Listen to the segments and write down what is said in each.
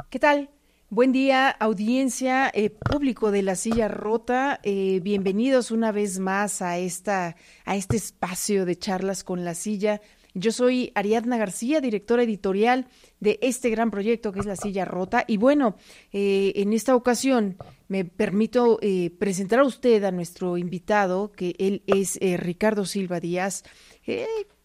¿Qué tal? Buen día, audiencia, público de La Silla Rota. Bienvenidos una vez más a este espacio de charlas con La Silla. Yo soy Ariadna García, directora editorial de este gran proyecto que es La Silla Rota. Y bueno, en esta ocasión me permito presentar a usted a nuestro invitado, que él es Ricardo Silva Díaz.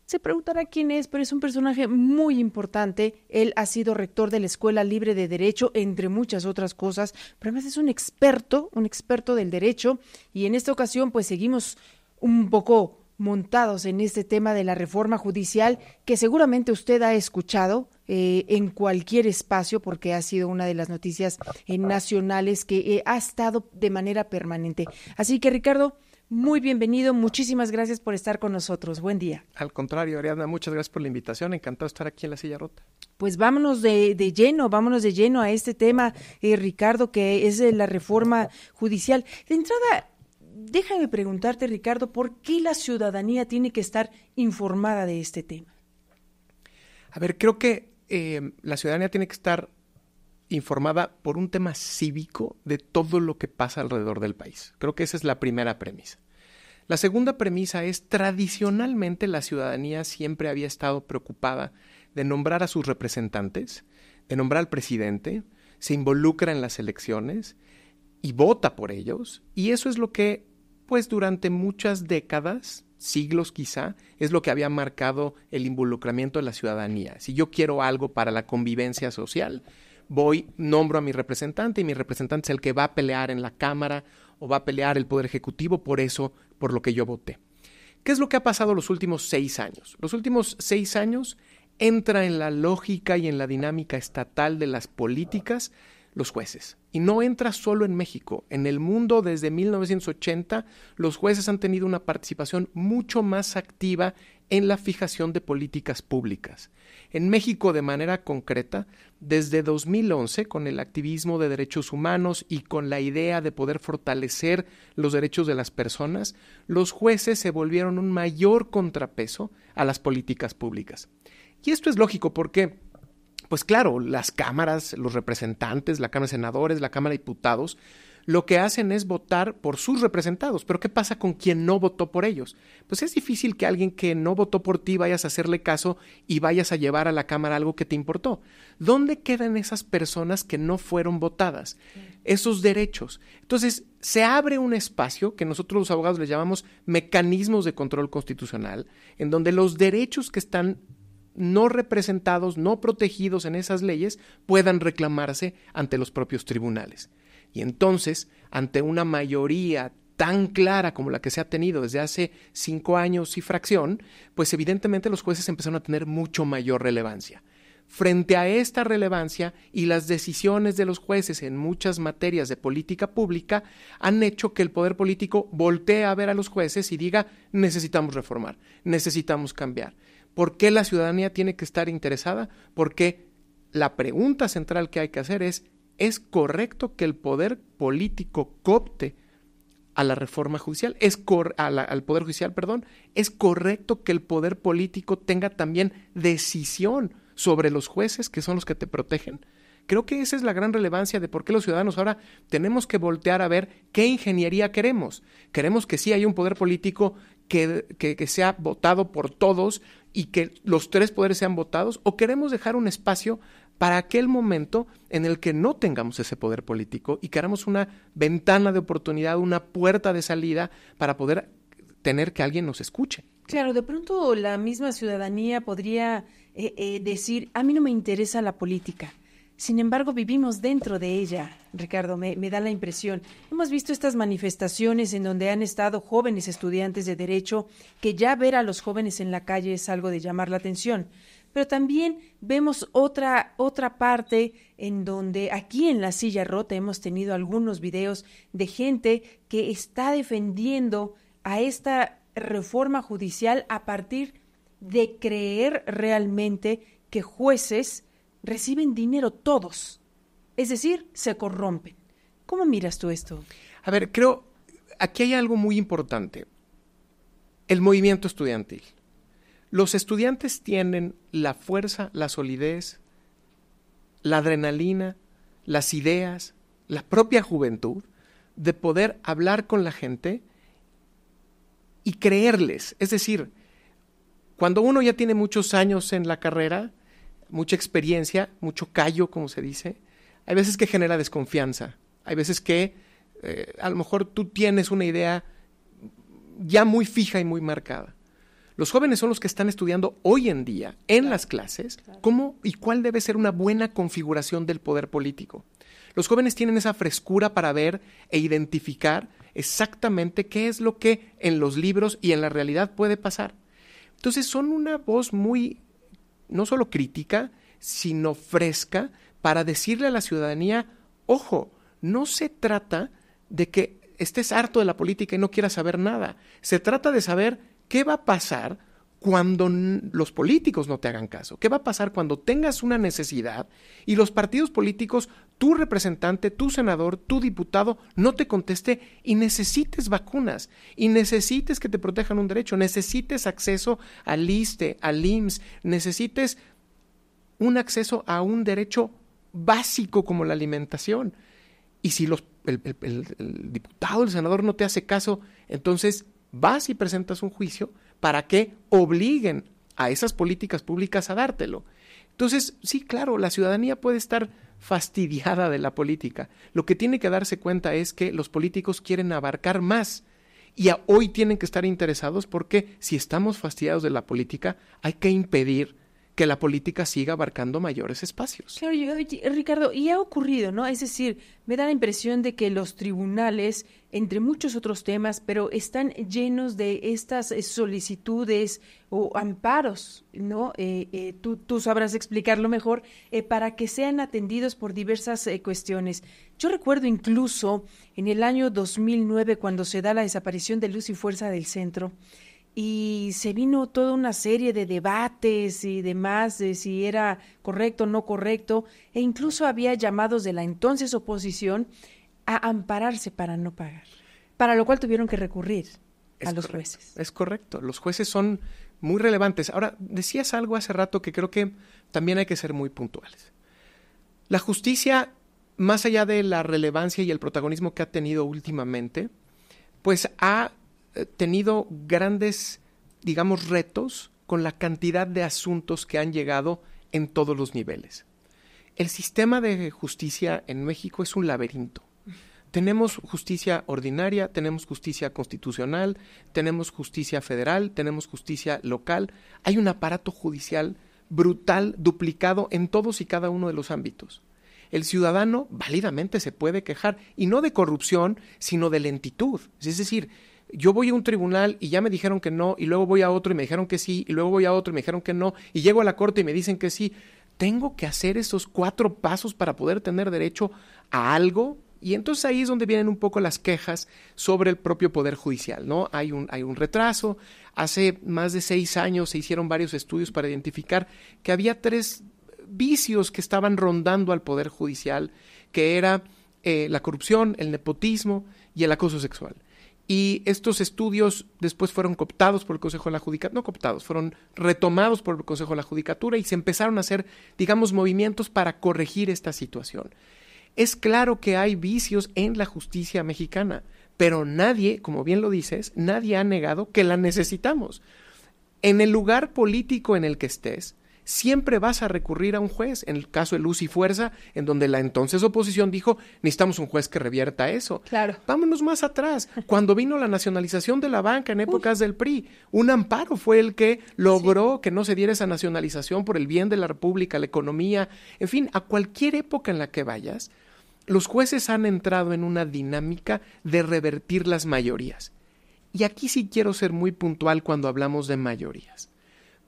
Se preguntará quién es, pero es un personaje muy importante. Él ha sido rector de la Escuela Libre de Derecho, entre muchas otras cosas, pero además es un experto del derecho, y en esta ocasión pues seguimos un poco montados en este tema de la reforma judicial, que seguramente usted ha escuchado en cualquier espacio, porque ha sido una de las noticias nacionales que ha estado de manera permanente. Así que, Ricardo, muy bienvenido, muchísimas gracias por estar con nosotros. Buen día. Al contrario, Ariadna, muchas gracias por la invitación. Encantado de estar aquí en La Silla Rota. Pues vámonos de lleno a este tema, Ricardo, que es la reforma judicial. De entrada, déjame preguntarte, Ricardo, ¿por qué la ciudadanía tiene que estar informada de este tema? A ver, creo que la ciudadanía tiene que estar informada por un tema cívico de todo lo que pasa alrededor del país. Creo que esa es la primera premisa. La segunda premisa es, tradicionalmente la ciudadanía siempre había estado preocupada de nombrar a sus representantes, de nombrar al presidente, se involucra en las elecciones y vota por ellos, y eso es lo que, pues durante muchas décadas, siglos quizá, es lo que había marcado el involucramiento de la ciudadanía. Si yo quiero algo para la convivencia social, nombro a mi representante, y mi representante es el que va a pelear en la Cámara o va a pelear el Poder Ejecutivo por lo que yo voté. ¿Qué es lo que ha pasado los últimos 6 años? Los últimos 6 años entra en la lógica y en la dinámica estatal de las políticas los jueces. Y no entra solo en México. En el mundo, desde 1980, los jueces han tenido una participación mucho más activa en la fijación de políticas públicas. En México, de manera concreta, desde 2011, con el activismo de derechos humanos y con la idea de poder fortalecer los derechos de las personas, los jueces se volvieron un mayor contrapeso a las políticas públicas. Y esto es lógico porque, pues claro, las cámaras, los representantes, la Cámara de Senadores, la Cámara de Diputados, lo que hacen es votar por sus representados. Pero ¿qué pasa con quien no votó por ellos? Pues es difícil que alguien que no votó por ti vayas a hacerle caso y vayas a llevar a la Cámara algo que te importó. ¿Dónde quedan esas personas que no fueron votadas? Esos derechos. Entonces, se abre un espacio que nosotros los abogados le llamamos mecanismos de control constitucional, en donde los derechos que están no representados, no protegidos en esas leyes, puedan reclamarse ante los propios tribunales. Y entonces, ante una mayoría tan clara como la que se ha tenido desde hace 5 años y fracción, pues evidentemente los jueces empezaron a tener mucho mayor relevancia. Frente a esta relevancia y las decisiones de los jueces en muchas materias de política pública han hecho que el poder político voltee a ver a los jueces y diga: necesitamos reformar, necesitamos cambiar. ¿Por qué la ciudadanía tiene que estar interesada? Porque la pregunta central que hay que hacer ¿es correcto que el poder político coopte a la reforma judicial? Al poder judicial, perdón. ¿Es correcto que el poder político tenga también decisión sobre los jueces, que son los que te protegen? Creo que esa es la gran relevancia de por qué los ciudadanos ahora tenemos que voltear a ver qué ingeniería queremos. Queremos que sí haya un poder político que sea votado por todos y que los 3 poderes sean votados, o queremos dejar un espacio para aquel momento en el que no tengamos ese poder político y que hagamos una ventana de oportunidad, una puerta de salida para poder tener que alguien nos escuche. Claro, de pronto la misma ciudadanía podría decir: a mí no me interesa la política. Sin embargo, vivimos dentro de ella, Ricardo, me da la impresión. Hemos visto estas manifestaciones en donde han estado jóvenes estudiantes de Derecho, que ya ver a los jóvenes en la calle es algo de llamar la atención. Pero también vemos otra parte en donde aquí en La Silla Rota hemos tenido algunos videos de gente que está defendiendo a esta reforma judicial a partir de creer realmente que jueces reciben dinero todos, es decir, se corrompen. ¿Cómo miras tú esto? A ver, creo, aquí hay algo muy importante. El movimiento estudiantil. Los estudiantes tienen la fuerza, la solidez la adrenalina, las ideas, la propia juventud, de poder hablar con la gente y creerles. Es decir, cuando uno ya tiene muchos años en la carrera, mucha experiencia, mucho callo, como se dice, hay veces que genera desconfianza. Hay veces que a lo mejor tú tienes una idea ya muy fija y muy marcada. Los jóvenes son los que están estudiando hoy en día en las clases cómo y cuál debe ser una buena configuración del poder político. Los jóvenes tienen esa frescura para ver e identificar exactamente qué es lo que en los libros y en la realidad puede pasar. Entonces son una voz muy, no solo crítica, sino fresca para decirle a la ciudadanía, ojo, no se trata de que estés harto de la política y no quieras saber nada. Se trata de saber qué va a pasar cuando los políticos no te hagan caso. ¿Qué va a pasar cuando tengas una necesidad y los partidos políticos, tu representante, tu senador, tu diputado, no te conteste y necesites vacunas y necesites que te protejan un derecho, necesites acceso al ISSSTE, al IMSS, necesites un acceso a un derecho básico como la alimentación? Y si el diputado, el senador no te hace caso, entonces vas y presentas un juicio para que obliguen a esas políticas públicas a dártelo. Entonces, sí, claro, la ciudadanía puede estar fastidiada de la política. Lo que tiene que darse cuenta es que los políticos quieren abarcar más y hoy tienen que estar interesados porque si estamos fastidiados de la política, hay que impedir que la política siga abarcando mayores espacios. Claro, Ricardo, y ha ocurrido, ¿no? Es decir, me da la impresión de que los tribunales, entre muchos otros temas, pero están llenos de estas solicitudes o amparos, ¿no? Tú sabrás explicarlo mejor, para que sean atendidos por diversas cuestiones. Yo recuerdo incluso en el año 2009, cuando se da la desaparición de Luz y Fuerza del Centro, y se vino toda una serie de debates y demás de si era correcto o no correcto, e incluso había llamados de la entonces oposición a ampararse para no pagar, para lo cual tuvieron que recurrir a los jueces. Es correcto, los jueces son muy relevantes. Ahora, decías algo hace rato que creo que también hay que ser muy puntuales. La justicia, más allá de la relevancia y el protagonismo que ha tenido últimamente, pues ha tenido grandes, digamos, retos con la cantidad de asuntos que han llegado en todos los niveles. El sistema de justicia en México es un laberinto. Tenemos justicia ordinaria, tenemos justicia constitucional, tenemos justicia federal, tenemos justicia local. Hay un aparato judicial brutal, duplicado en todos y cada uno de los ámbitos. El ciudadano válidamente se puede quejar, y no de corrupción, sino de lentitud. Es decir, yo voy a un tribunal y ya me dijeron que no, y luego voy a otro y me dijeron que sí, y luego voy a otro y me dijeron que no, y llego a la corte y me dicen que sí. Tengo que hacer esos 4 pasos para poder tener derecho a algo, y entonces ahí es donde vienen un poco las quejas sobre el propio Poder Judicial, ¿no? Hay un retraso. Hace más de 6 años se hicieron varios estudios para identificar que había 3 vicios que estaban rondando al Poder Judicial, que era la corrupción, el nepotismo y el acoso sexual. Y estos estudios después fueron cooptados por el Consejo de la Judicatura, no cooptados, fueron retomados por el Consejo de la Judicatura y se empezaron a hacer, digamos, movimientos para corregir esta situación. Es claro que hay vicios en la justicia mexicana, pero nadie, como bien lo dices, nadie ha negado que la necesitamos. En el lugar político en el que estés, siempre vas a recurrir a un juez. En el caso de Luz y Fuerza, en donde la entonces oposición dijo, necesitamos un juez que revierta eso. Claro. Vámonos más atrás. Cuando vino la nacionalización de la banca en épocas del PRI, un amparo fue el que logró que no se diera esa nacionalización por el bien de la República, la economía. En fin, a cualquier época en la que vayas, los jueces han entrado en una dinámica de revertir las mayorías. Y aquí sí quiero ser muy puntual cuando hablamos de mayorías,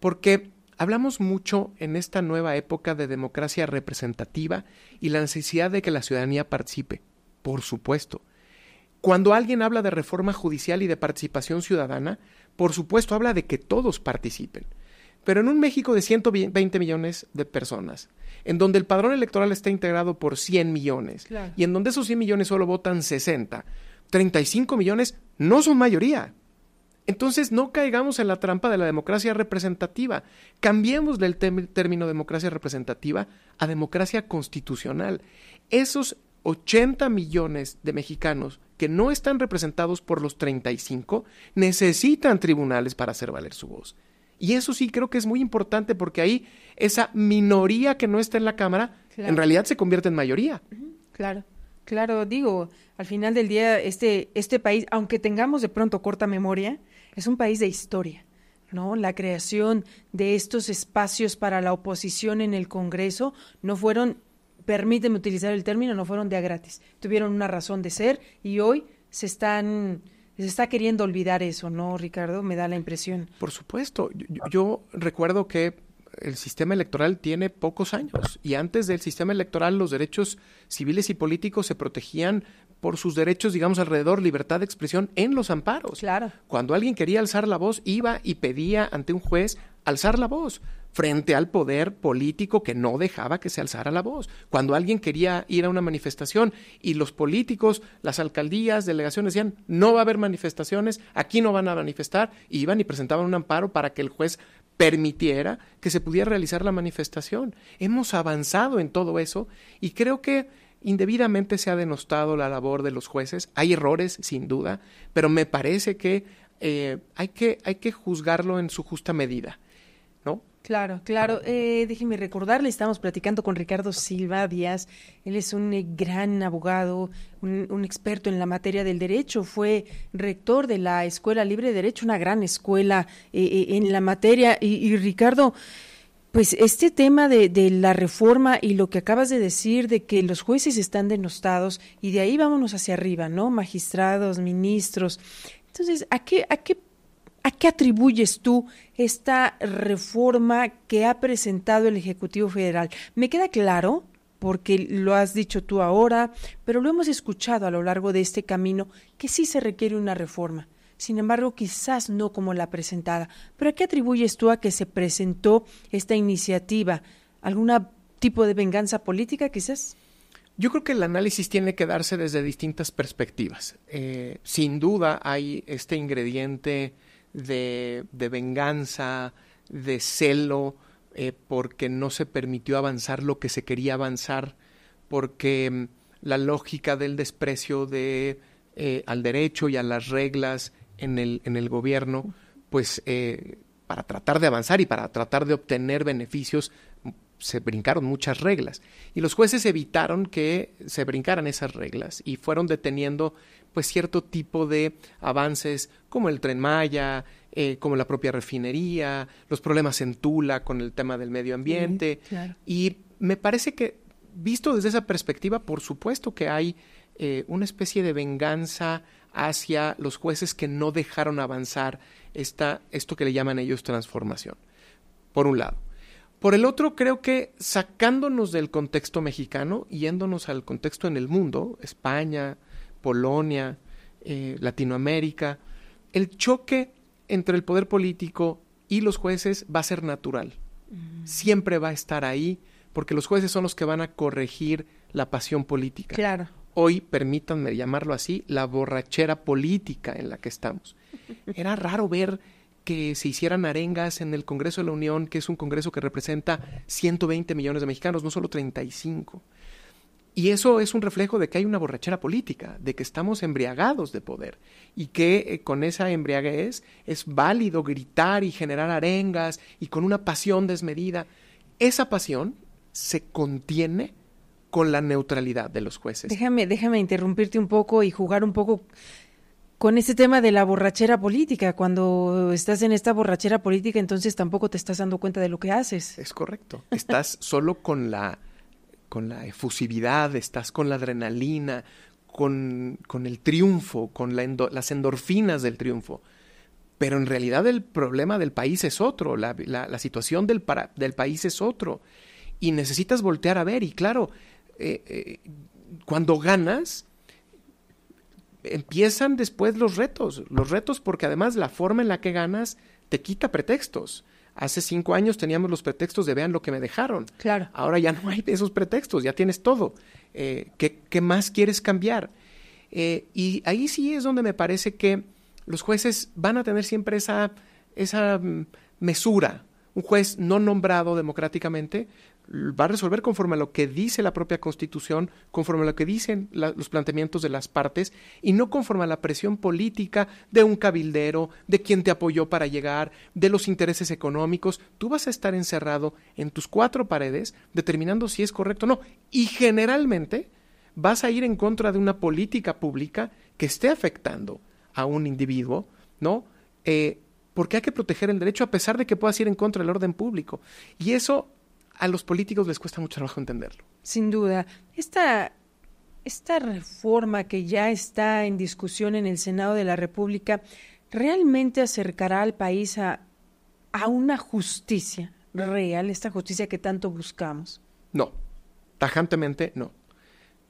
porque hablamos mucho en esta nueva época de democracia representativa y la necesidad de que la ciudadanía participe, por supuesto. Cuando alguien habla de reforma judicial y de participación ciudadana, por supuesto habla de que todos participen. Pero en un México de 120 millones de personas, en donde el padrón electoral está integrado por 100 millones, claro, y en donde esos 100 millones solo votan 60, 35 millones no son mayoría. Entonces no caigamos en la trampa de la democracia representativa. Cambiemos del término democracia representativa a democracia constitucional. Esos 80 millones de mexicanos que no están representados por los 35 necesitan tribunales para hacer valer su voz. Y eso sí creo que es muy importante, porque ahí esa minoría que no está en la Cámara, en realidad se convierte en mayoría. Claro, digo, al final del día este país, aunque tengamos de pronto corta memoria, es un país de historia, ¿no? La creación de estos espacios para la oposición en el Congreso no fueron, permíteme utilizar el término, no fueron de a gratis. Tuvieron una razón de ser y hoy se está queriendo olvidar eso, ¿no, Ricardo? Me da la impresión. Por supuesto. Yo recuerdo que el sistema electoral tiene pocos años, y antes del sistema electoral los derechos civiles y políticos se protegían por sus derechos, digamos, alrededor, libertad de expresión en los amparos. Claro. Cuando alguien quería alzar la voz, iba y pedía ante un juez alzar la voz frente al poder político que no dejaba que se alzara la voz. Cuando alguien quería ir a una manifestación y los políticos, las alcaldías, delegaciones decían, no va a haber manifestaciones, aquí no van a manifestar, y iban y presentaban un amparo para que el juez permitiera que se pudiera realizar la manifestación. Hemos avanzado en todo eso, y creo que indebidamente se ha denostado la labor de los jueces. Hay errores, sin duda, pero me parece que hay que juzgarlo en su justa medida, ¿no? Claro. Déjeme recordarle, estamos platicando con Ricardo Silva Díaz. Él es un gran abogado, un experto en la materia del derecho. Fue rector de la Escuela Libre de Derecho, una gran escuela en la materia. Y Ricardo, pues este tema de la reforma y lo que acabas de decir de que los jueces están denostados, y de ahí vámonos hacia arriba, ¿no? Magistrados, ministros. Entonces, ¿a qué atribuyes tú esta reforma que ha presentado el Ejecutivo Federal? Me queda claro, porque lo has dicho tú ahora, pero lo hemos escuchado a lo largo de este camino, que sí se requiere una reforma. Sin embargo, quizás no como la presentada. ¿Pero a qué atribuyes tú a que se presentó esta iniciativa? ¿Algún tipo de venganza política, quizás? Yo creo que el análisis tiene que darse desde distintas perspectivas. Sin duda hay este ingrediente de venganza, de celo, porque no se permitió avanzar lo que se quería avanzar, porque la lógica del desprecio al derecho y a las reglas en el gobierno, pues para tratar de avanzar y para tratar de obtener beneficios, se brincaron muchas reglas, y los jueces evitaron que se brincaran esas reglas y fueron deteniendo pues cierto tipo de avances, como el Tren Maya, como la propia refinería, los problemas en Tula con el tema del medio ambiente. Sí, claro. Y me parece que, visto desde esa perspectiva, por supuesto que hay una especie de venganza hacia los jueces que no dejaron avanzar esto que le llaman ellos transformación, por un lado. Por el otro, creo que sacándonos del contexto mexicano y yéndonos al contexto en el mundo, España, Polonia, Latinoamérica, el choque entre el poder político y los jueces va a ser natural. Siempre va a estar ahí, porque los jueces son los que van a corregir la pasión política. Claro. Hoy, permítanme llamarlo así, la borrachera política en la que estamos. Era raro ver que se hicieran arengas en el Congreso de la Unión, que es un congreso que representa 120 millones de mexicanos, no solo 35. Y eso es un reflejo de que hay una borrachera política, de que estamos embriagados de poder, y que con esa embriaguez es válido gritar y generar arengas y con una pasión desmedida. Esa pasión se contiene con la neutralidad de los jueces. Déjame interrumpirte un poco y jugar un poco con este tema de la borrachera política. Cuando estás en esta borrachera política, entonces tampoco te estás dando cuenta de lo que haces. Es correcto. Estás solo con la efusividad, estás con la adrenalina, con el triunfo, con las endorfinas del triunfo. Pero en realidad el problema del país es otro, la situación del país es otro. Y necesitas voltear a ver. Y claro, cuando ganas, empiezan después los retos porque además la forma en la que ganas te quita pretextos. Hace 5 años teníamos los pretextos de vean lo que me dejaron. Claro. Ahora ya no hay esos pretextos, ya tienes todo. ¿Qué más quieres cambiar? Y ahí sí es donde me parece que los jueces van a tener siempre esa mesura. Un juez no nombrado democráticamente va a resolver conforme a lo que dice la propia Constitución, conforme a lo que dicen los planteamientos de las partes y no conforme a la presión política de un cabildero, de quien te apoyó para llegar, de los intereses económicos. Tú vas a estar encerrado en tus cuatro paredes determinando si es correcto o no. Y generalmente vas a ir en contra de una política pública que esté afectando a un individuo, ¿no? Porque hay que proteger el derecho a pesar de que puedas ir en contra del orden público. Y eso a los políticos les cuesta mucho trabajo entenderlo. Sin duda. Esta reforma que ya está en discusión en el Senado de la República realmente acercará al país a una justicia real, esta justicia que tanto buscamos. No, tajantemente no.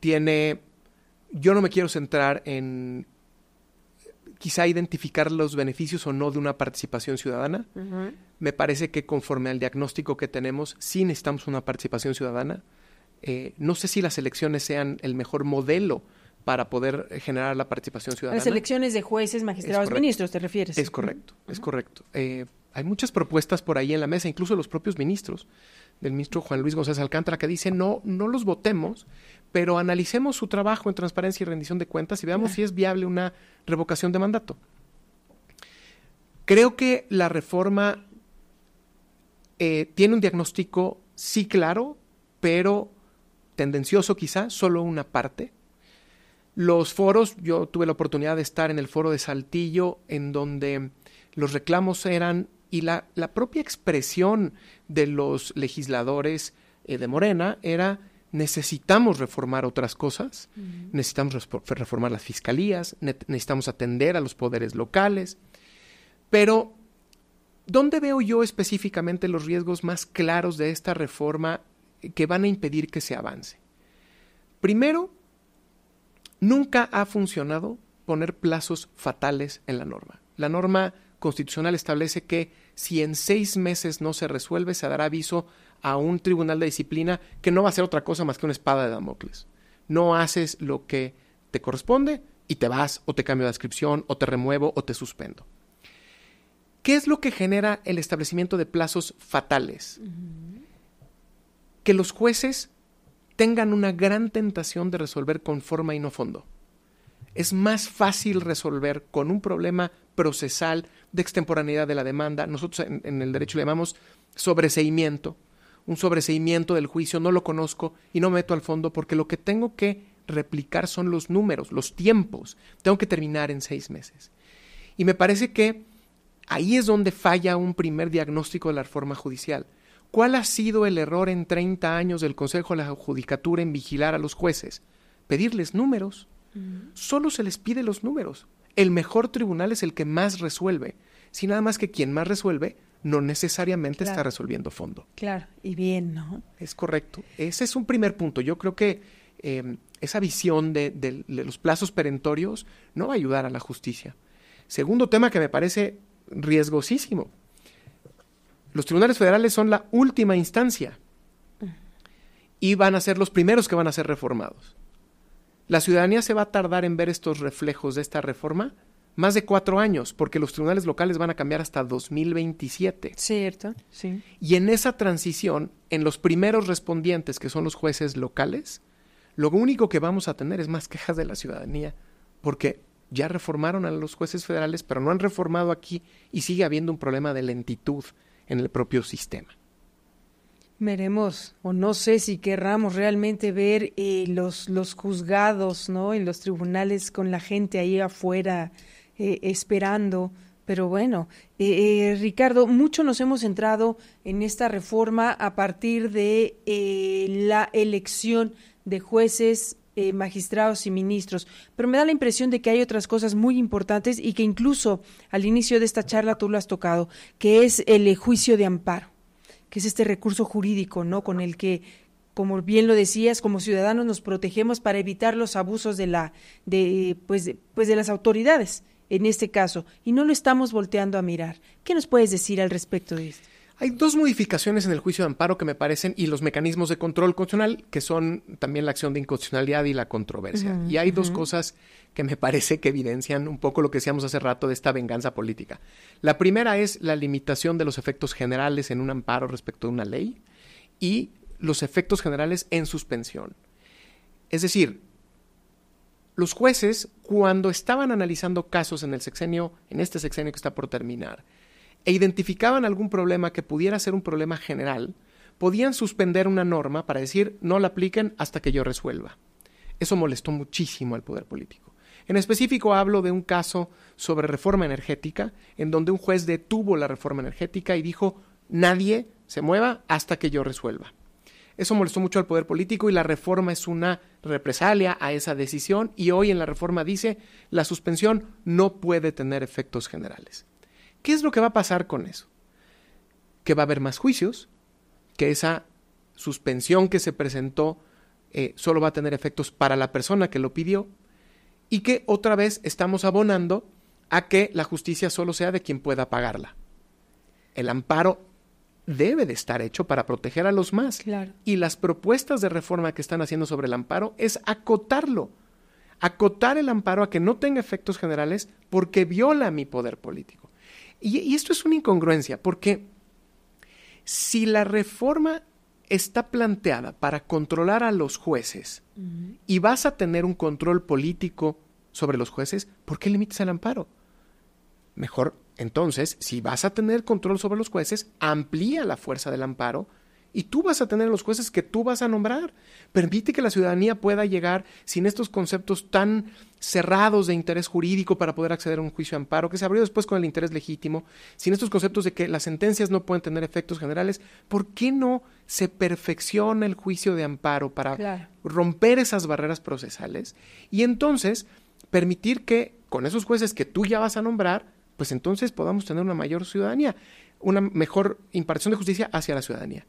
Yo no me quiero centrar en quizá identificar los beneficios o no de una participación ciudadana. Uh-huh. Me parece que conforme al diagnóstico que tenemos, sí necesitamos una participación ciudadana. No sé si las elecciones sean el mejor modelo para poder generar la participación ciudadana. Las elecciones de jueces, magistrados, ministros, ¿te refieres? Es correcto, uh-huh. Es correcto. Hay muchas propuestas por ahí en la mesa, incluso los propios ministros, del ministro Juan Luis González Alcántara, que dice no los votemos, pero analicemos su trabajo en transparencia y rendición de cuentas y veamos si es viable una revocación de mandato. Creo que la reforma tiene un diagnóstico sí claro, pero tendencioso quizá, solo una parte. Los foros, yo tuve la oportunidad de estar en el foro de Saltillo, en donde los reclamos eran, y la propia expresión de los legisladores de Morena era: necesitamos reformar otras cosas, necesitamos reformar las fiscalías, necesitamos atender a los poderes locales, pero ¿dónde veo yo específicamente los riesgos más claros de esta reforma que van a impedir que se avance? Primero, nunca ha funcionado poner plazos fatales en la norma. La norma constitucional establece que si en 6 meses no se resuelve, se dará aviso a un tribunal de disciplina que no va a ser otra cosa más que una espada de Damocles. No haces lo que te corresponde y te vas, o te cambio de adscripción, o te remuevo, o te suspendo. ¿Qué es lo que genera el establecimiento de plazos fatales? Uh-huh. Que los jueces tengan una gran tentación de resolver con forma y no fondo. Es más fácil resolver con un problema procesal de extemporaneidad de la demanda. Nosotros en el derecho le llamamos sobreseimiento. Un sobreseimiento del juicio no lo conozco y no me meto al fondo porque lo que tengo que replicar son los números, los tiempos. Tengo que terminar en 6 meses. Y me parece que ahí es donde falla un primer diagnóstico de la reforma judicial. ¿Cuál ha sido el error en 30 años del Consejo de la Judicatura en vigilar a los jueces? Pedirles números. Solo se les pide los números. El mejor tribunal es el que más resuelve. Si nada más que quien más resuelve no necesariamente está resolviendo fondo. Claro, y bien, ¿no? Es correcto. Ese es un primer punto. Yo creo que esa visión de los plazos perentorios no va a ayudar a la justicia. Segundo tema que me parece riesgosísimo. Los tribunales federales son la última instancia y van a ser los primeros que van a ser reformados. La ciudadanía se va a tardar en ver estos reflejos de esta reforma más de 4 años, porque los tribunales locales van a cambiar hasta 2027. Cierto, sí. Y en esa transición, en los primeros respondientes, que son los jueces locales, lo único que vamos a tener es más quejas de la ciudadanía, porque ya reformaron a los jueces federales, pero no han reformado aquí y sigue habiendo un problema de lentitud en el propio sistema. Veremos, o no sé si querramos realmente ver los juzgados, ¿no?, en los tribunales con la gente ahí afuera esperando. Pero bueno, Ricardo, mucho nos hemos centrado en esta reforma a partir de la elección de jueces, magistrados y ministros, pero me da la impresión de que hay otras cosas muy importantes y que incluso al inicio de esta charla tú lo has tocado, que es el juicio de amparo, que es este recurso jurídico, ¿no?, con el que, como bien lo decías, como ciudadanos nos protegemos para evitar los abusos de las autoridades en este caso, y no lo estamos volteando a mirar. ¿Qué nos puedes decir al respecto de esto? Hay dos modificaciones en el juicio de amparo que me parecen, y los mecanismos de control constitucional, que son también la acción de inconstitucionalidad y la controversia. Y hay dos cosas que me parece que evidencian un poco lo que decíamos hace rato de esta venganza política. La primera es la limitación de los efectos generales en un amparo respecto a una ley y los efectos generales en suspensión. Es decir, los jueces, cuando estaban analizando casos en este sexenio que está por terminar, e identificaban algún problema que pudiera ser un problema general, podían suspender una norma para decir no la apliquen hasta que yo resuelva. Eso molestó muchísimo al poder político. En específico hablo de un caso sobre reforma energética, en donde un juez detuvo la reforma energética y dijo nadie se mueva hasta que yo resuelva. Eso molestó mucho al poder político y la reforma es una represalia a esa decisión, y hoy en la reforma dice la suspensión no puede tener efectos generales. ¿Qué es lo que va a pasar con eso? Que va a haber más juicios, que esa suspensión que se presentó solo va a tener efectos para la persona que lo pidió, y que otra vez estamos abonando a que la justicia solo sea de quien pueda pagarla. El amparo debe de estar hecho para proteger a los más. Claro. Y las propuestas de reforma que están haciendo sobre el amparo es acotarlo. Acotar el amparo a que no tenga efectos generales porque viola mi poder político. Y esto es una incongruencia, porque si la reforma está planteada para controlar a los jueces y vas a tener un control político sobre los jueces, ¿por qué limitas el amparo? Mejor, entonces, si vas a tener control sobre los jueces, amplía la fuerza del amparo y tú vas a tener los jueces que tú vas a nombrar. Permite que la ciudadanía pueda llegar sin estos conceptos tan cerrados de interés jurídico para poder acceder a un juicio de amparo, que se abrió después con el interés legítimo, sin estos conceptos de que las sentencias no pueden tener efectos generales. ¿Por qué no se perfecciona el juicio de amparo para romper esas barreras procesales? Y entonces permitir que con esos jueces que tú ya vas a nombrar, pues entonces podamos tener una mayor ciudadanía, una mejor impartición de justicia hacia la ciudadanía.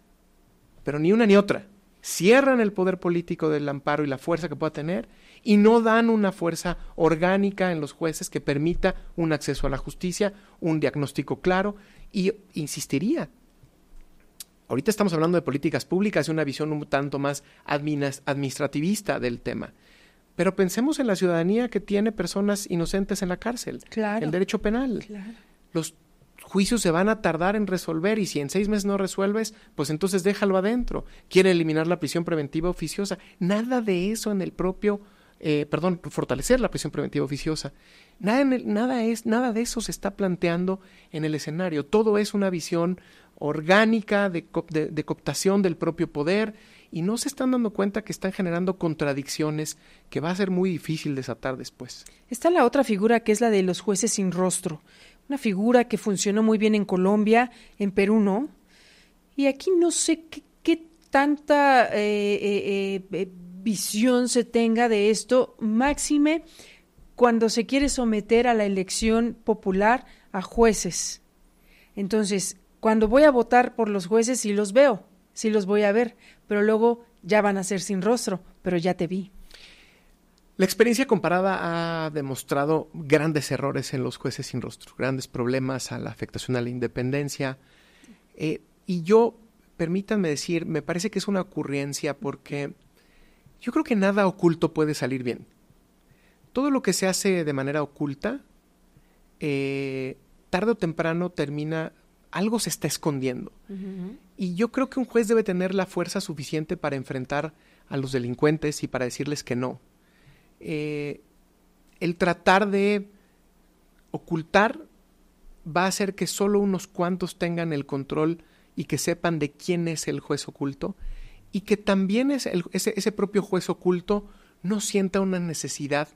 Pero ni una ni otra. Cierran el poder político del amparo y la fuerza que pueda tener y no dan una fuerza orgánica en los jueces que permita un acceso a la justicia, un diagnóstico claro. Y insistiría, ahorita estamos hablando de políticas públicas y una visión un tanto más administrativista del tema. Pero pensemos en la ciudadanía que tiene personas inocentes en la cárcel. Claro. El derecho penal. Claro. Los juicios se van a tardar en resolver y si en 6 meses no resuelves, pues entonces déjalo adentro. Quiere eliminar la prisión preventiva oficiosa. Nada de eso en el propio, fortalecer la prisión preventiva oficiosa. Nada de eso se está planteando en el escenario. Todo es una visión orgánica de cooptación del propio poder y no se están dando cuenta que están generando contradicciones que va a ser muy difícil desatar después. Está la otra figura que es la de los jueces sin rostro. Una figura que funcionó muy bien en Colombia, en Perú no. Y aquí no sé qué tanta visión se tenga de esto, máxime cuando se quiere someter a la elección popular a jueces. Entonces, cuando voy a votar por los jueces sí los veo, sí los voy a ver, pero luego ya van a ser sin rostro, pero ya te vi. La experiencia comparada ha demostrado grandes errores en los jueces sin rostro, grandes problemas a la afectación a la independencia. Y yo, permítanme decir, me parece que es una ocurrencia porque yo creo que nada oculto puede salir bien. Todo lo que se hace de manera oculta, tarde o temprano termina, algo se está escondiendo. Uh-huh. Y yo creo que un juez debe tener la fuerza suficiente para enfrentar a los delincuentes y para decirles que no. El tratar de ocultar va a hacer que solo unos cuantos tengan el control y que sepan de quién es el juez oculto y que también ese propio juez oculto no sienta una necesidad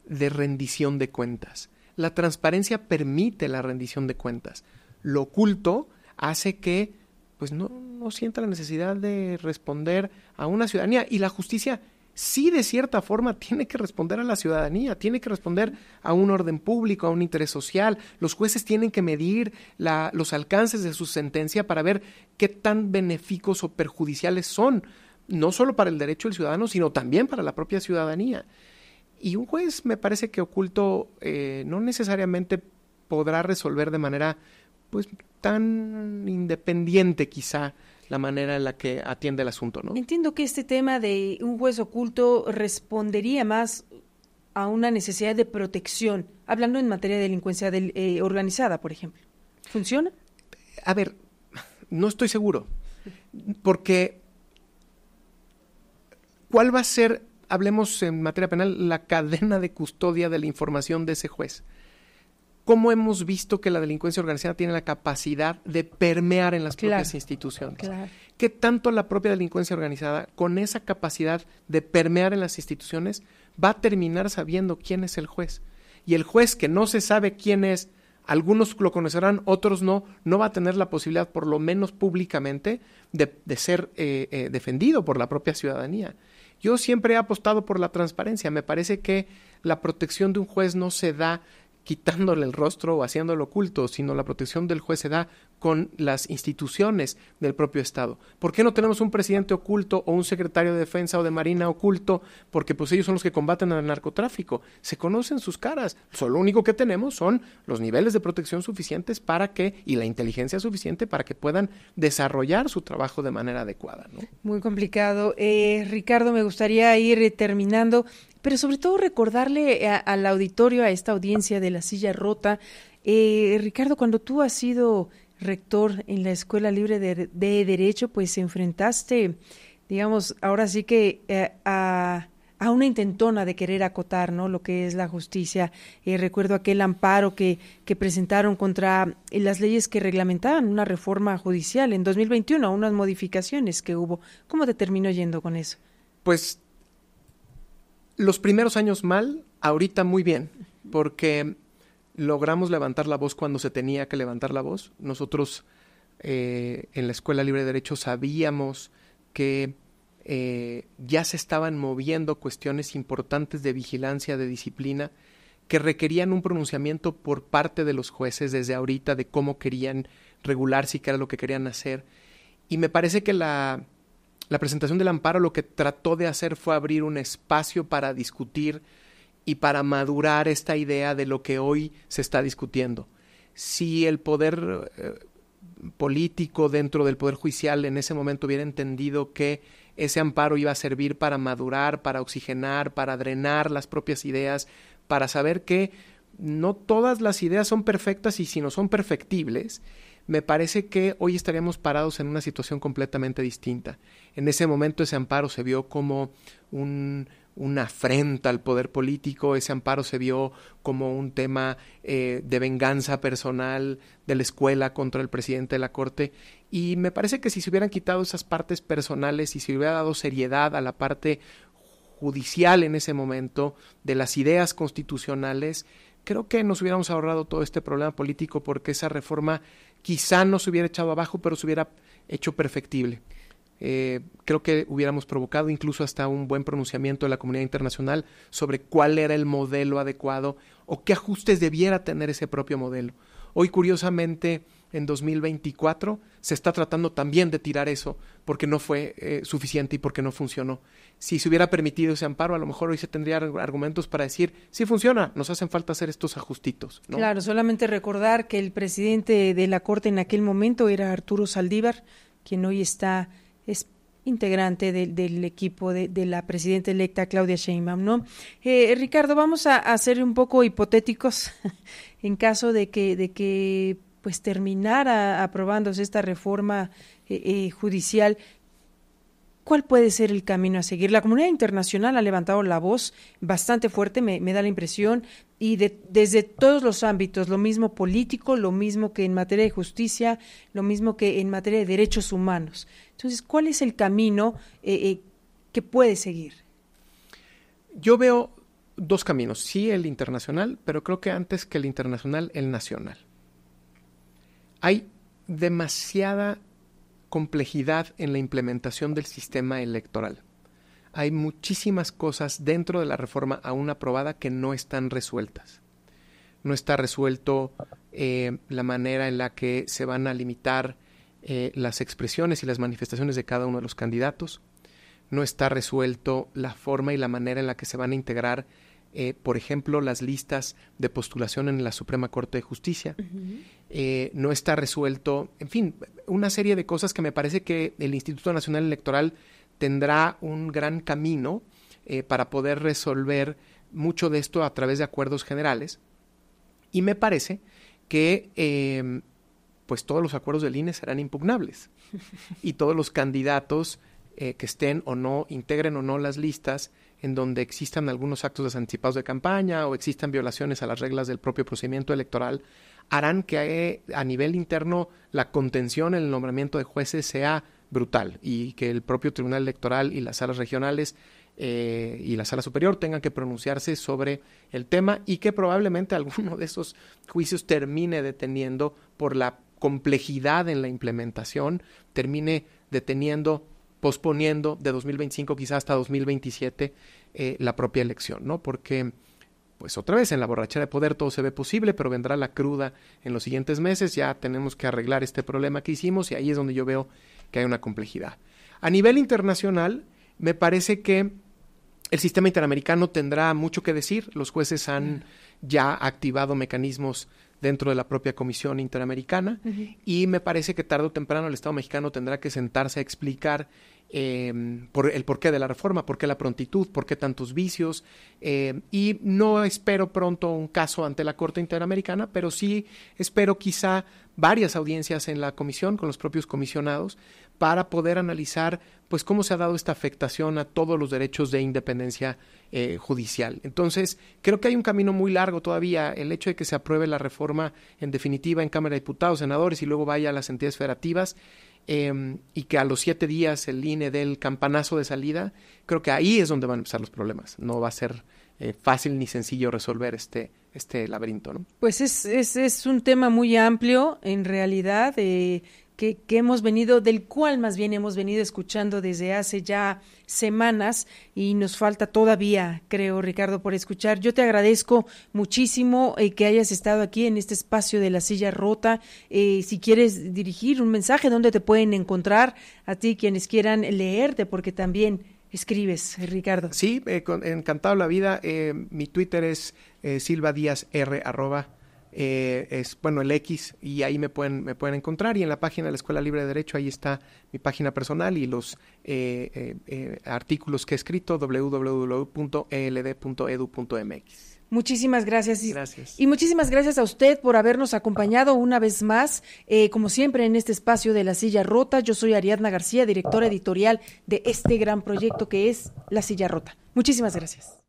de rendición de cuentas. La transparencia permite la rendición de cuentas. Lo oculto hace que pues no sienta la necesidad de responder a una ciudadanía y la justicia sí, de cierta forma, tiene que responder a la ciudadanía, tiene que responder a un orden público, a un interés social. Los jueces tienen que medir los alcances de su sentencia para ver qué tan benéficos o perjudiciales son, no solo para el derecho del ciudadano, sino también para la propia ciudadanía. Y un juez, me parece que oculto no necesariamente podrá resolver de manera pues tan independiente quizá la manera en la que atiende el asunto, ¿no? Entiendo que este tema de un juez oculto respondería más a una necesidad de protección, hablando en materia de delincuencia organizada, por ejemplo. ¿Funciona? A ver, no estoy seguro, porque ¿cuál va a ser, hablemos en materia penal, la cadena de custodia de la información de ese juez? ¿Cómo hemos visto que la delincuencia organizada tiene la capacidad de permear en las propias instituciones? Claro. ¿Qué tanto la propia delincuencia organizada, con esa capacidad de permear en las instituciones, va a terminar sabiendo quién es el juez? Y el juez que no se sabe quién es, algunos lo conocerán, otros no va a tener la posibilidad, por lo menos públicamente, de ser defendido por la propia ciudadanía. Yo siempre he apostado por la transparencia. Me parece que la protección de un juez no se da quitándole el rostro o haciéndolo oculto, sino la protección del juez se da con las instituciones del propio Estado. ¿Por qué no tenemos un presidente oculto o un secretario de Defensa o de Marina oculto? Porque pues ellos son los que combaten al narcotráfico. Se conocen sus caras. Lo único que tenemos son los niveles de protección suficientes y la inteligencia suficiente para que puedan desarrollar su trabajo de manera adecuada, ¿no? Muy complicado. Ricardo, me gustaría ir terminando, pero sobre todo recordarle al auditorio, a esta audiencia de La Silla Rota, Ricardo, cuando tú has sido rector en la Escuela Libre de Derecho, pues enfrentaste, digamos, ahora sí que a una intentona de querer acotar, ¿no?, lo que es la justicia. Recuerdo aquel amparo que presentaron contra las leyes que reglamentaban una reforma judicial en 2021, unas modificaciones que hubo. ¿Cómo te terminó yendo con eso? Pues los primeros años mal, ahorita muy bien, porque logramos levantar la voz cuando se tenía que levantar la voz. Nosotros en la Escuela Libre de Derecho sabíamos que ya se estaban moviendo cuestiones importantes de vigilancia, de disciplina, que requerían un pronunciamiento por parte de los jueces desde ahorita de cómo querían regularse y qué era lo que querían hacer. Y me parece que la presentación del amparo lo que trató de hacer fue abrir un espacio para discutir y para madurar esta idea de lo que hoy se está discutiendo. Si el poder político dentro del poder judicial en ese momento hubiera entendido que ese amparo iba a servir para madurar, para oxigenar, para drenar las propias ideas, para saber que no todas las ideas son perfectas y si no son perfectibles, me parece que hoy estaríamos parados en una situación completamente distinta. En ese momento ese amparo se vio como una afrenta al poder político, ese amparo se vio como un tema de venganza personal de la escuela contra el presidente de la Corte, y me parece que si se hubieran quitado esas partes personales y se hubiera dado seriedad a la parte judicial en ese momento de las ideas constitucionales, creo que nos hubiéramos ahorrado todo este problema político, porque esa reforma quizá no se hubiera echado abajo, pero se hubiera hecho perfectible. Creo que hubiéramos provocado incluso hasta un buen pronunciamiento de la comunidad internacional sobre cuál era el modelo adecuado o qué ajustes debiera tener ese propio modelo. Hoy, curiosamente, en 2024, se está tratando también de tirar eso porque no fue suficiente y porque no funcionó. Si se hubiera permitido ese amparo, a lo mejor hoy se tendría argumentos para decir, sí funciona, nos hacen falta hacer estos ajustitos, ¿no? Claro, solamente recordar que el presidente de la Corte en aquel momento era Arturo Saldívar, quien hoy es integrante del equipo de la presidenta electa Claudia Sheinbaum, ¿no? Ricardo, vamos a ser un poco hipotéticos en caso de que pues terminara aprobándose esta reforma judicial. ¿Cuál puede ser el camino a seguir? La comunidad internacional ha levantado la voz bastante fuerte, me da la impresión, y desde todos los ámbitos, lo mismo político, lo mismo que en materia de justicia, lo mismo que en materia de derechos humanos. Entonces, ¿cuál es el camino que puede seguir? Yo veo dos caminos, sí el internacional, pero creo que antes que el internacional, el nacional. Hay demasiada complejidad en la implementación del sistema electoral. Hay muchísimas cosas dentro de la reforma aún aprobada que no están resueltas. No está resuelto la manera en la que se van a limitar las expresiones y las manifestaciones de cada uno de los candidatos. No está resuelto la forma y la manera en la que se van a integrar por ejemplo, las listas de postulación en la Suprema Corte de Justicia. No está resuelto, en fin, una serie de cosas que me parece que el Instituto Nacional Electoral tendrá un gran camino para poder resolver mucho de esto a través de acuerdos generales. Y me parece que pues todos los acuerdos del INE serán impugnables y todos los candidatos que estén o no, integren o no las listas en donde existan algunos actos anticipados de campaña o existan violaciones a las reglas del propio procedimiento electoral, harán que a nivel interno la contención en el nombramiento de jueces sea brutal y que el propio Tribunal Electoral y las salas regionales y la sala superior tengan que pronunciarse sobre el tema y que probablemente alguno de esos juicios termine deteniendo por la complejidad en la implementación, termine deteniendo, posponiendo de 2025 quizás hasta 2027 la propia elección, ¿no? Porque pues otra vez en la borrachera de poder todo se ve posible, pero vendrá la cruda en los siguientes meses, ya tenemos que arreglar este problema que hicimos y ahí es donde yo veo que hay una complejidad. A nivel internacional, me parece que el sistema interamericano tendrá mucho que decir. Los jueces han ya activado mecanismos dentro de la propia Comisión Interamericana y me parece que tarde o temprano el Estado mexicano tendrá que sentarse a explicar por el porqué de la reforma, por qué la prontitud, por qué tantos vicios y no espero pronto un caso ante la Corte Interamericana, pero sí espero quizá varias audiencias en la comisión con los propios comisionados para poder analizar pues cómo se ha dado esta afectación a todos los derechos de independencia judicial. Entonces, creo que hay un camino muy largo todavía. El hecho de que se apruebe la reforma en definitiva en Cámara de Diputados, senadores y luego vaya a las entidades federativas y que a los 7 días el INE dé el campanazo de salida, creo que ahí es donde van a empezar los problemas. No va a ser fácil ni sencillo resolver este laberinto, ¿no? Pues es un tema muy amplio, en realidad, que hemos venido, del cual más bien hemos venido escuchando desde hace ya semanas y nos falta todavía, creo, Ricardo, por escuchar. Yo te agradezco muchísimo que hayas estado aquí en este espacio de La Silla Rota. Si quieres dirigir un mensaje, ¿dónde te pueden encontrar a ti quienes quieran leerte? Porque también escribes, Ricardo. Sí, encantado la vida. Mi Twitter es silvadiazr@ es bueno el X y ahí me pueden encontrar y en la página de la Escuela Libre de Derecho ahí está mi página personal y los artículos que he escrito www.eld.edu.mx. Muchísimas gracias. Gracias. Y muchísimas gracias a usted por habernos acompañado una vez más, como siempre en este espacio de La Silla Rota. Yo soy Ariadna García, directora editorial de este gran proyecto que es La Silla Rota. Muchísimas gracias.